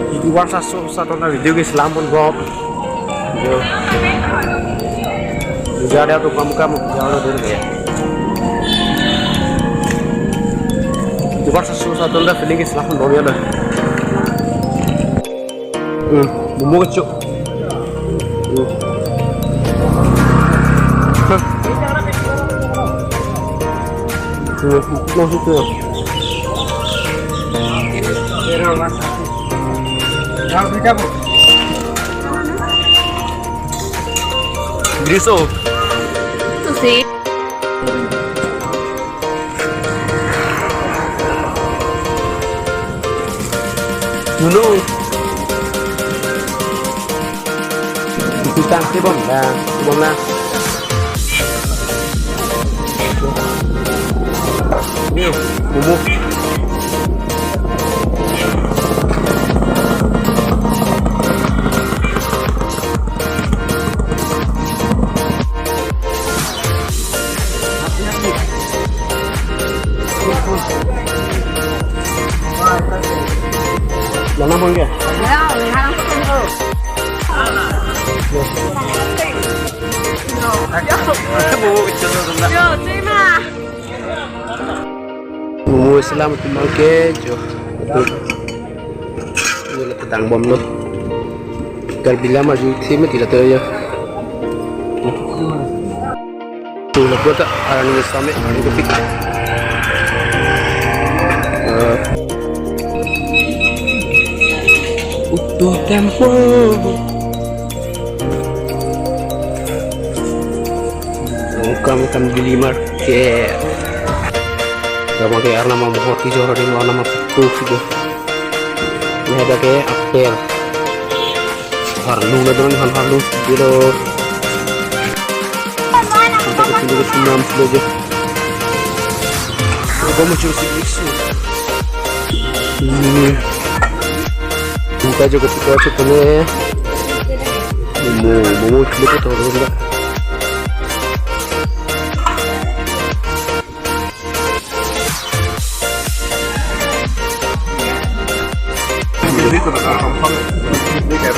Iwan satu na video ke Selamun Bob. Yo. Juga ada tuh kamu jangan dulu ya. Iwan satu na feeling ke Selamun Bob ya dah. Bumbu kecuk. Masuk tuh. Griso. Itu sih. Dulu. Kita bom lah. Ini bumbu. Lama pun ke? Ya, orang tu tu. Bumbu kecil tu lah. Yo, terima. Bumbu Islam tu makan jo. Ini lah tentang bom tu. Kalau bila maju sini tidak tahu ya. Tu lah buat orang ini sampai orang itu pik. Utuh tempo. Kamu beli market. Kamu kayak arna mau hoti jorok di mana mau tuh gitu. Ini ada kayak apel. Harlu na doon harlu dito. Kita ke sini saja. Kamu mau cuci biksu. Kita juga cukup nih. Mau cuci itu enggak?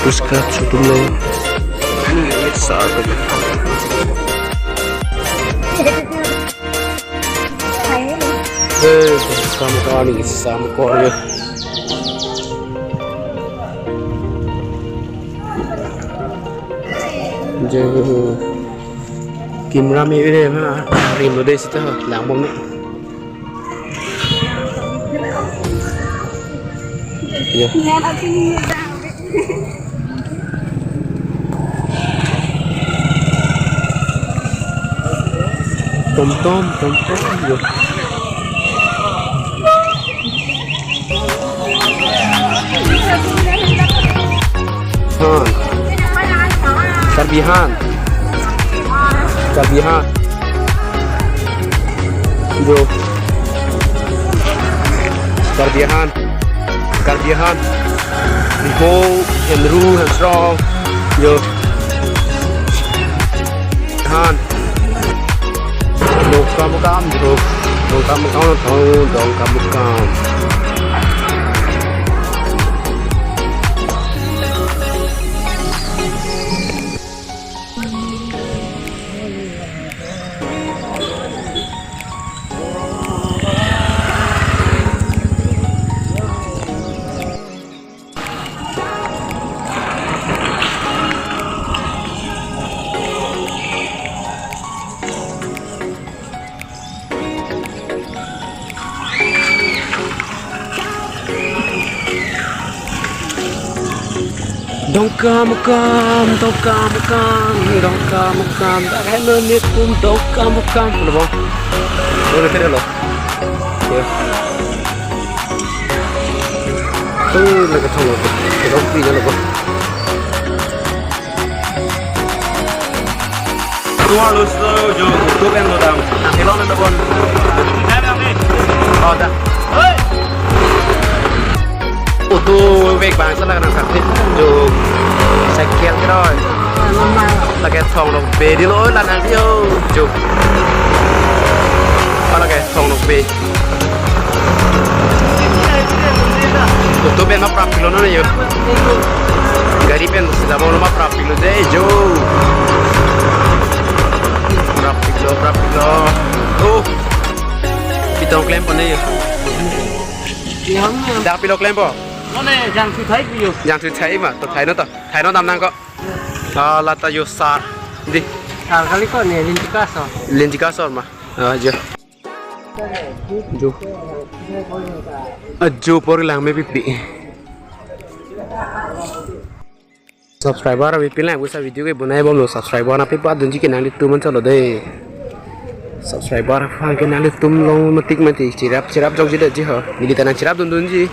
Puskat dulu. Saat itu. Kamu kawan ini sama kornya. Jauh. Kim rami ini mah rim lo deh situ lambung nih. Ya. Tom yo. Karbihan. Yo. Karbihan. Liho, Henru, Hensrong. Yo. Han. Dong kamu kam. Dong kamu kam, tak hay menit pun dong kamu kam, boleh bang? Boleh tidak loh? Ya. Tuh lagi tolong, dong pilih loh bang. Dua lus tuh, jo, tuh yang lo dam, hilon itu bang. Oh dah. Tuh việc bán rất là khẳng định dù sạch kẹt cái rồi là cái thòng đồng về đi lỗi là nàng yêu dù đó là cái thòng đồng về Tuh ben mah prapilo no yo. Gari pen sudah mau mah prapilo deh jo. Prapilo. Oh. Pitong klem pon deh yo. Dah pilo klem po. Mana yang tu thấy bây giờ? Yang tu thấy mà, tôi thấy nó nằm năng có. Là ta yo sar. Di. Kali kau ni lintikas oh. Lentika sor mà. Jo. Jo por lang me pipi. Subscriber pipi lang busa video ke bunai bom lo subscriber na pipa dunji ke nang tu man chalo de. Subscriber phang ke nang tum long matik cirap jog jida ji ho. Milita nang cirap dun ji.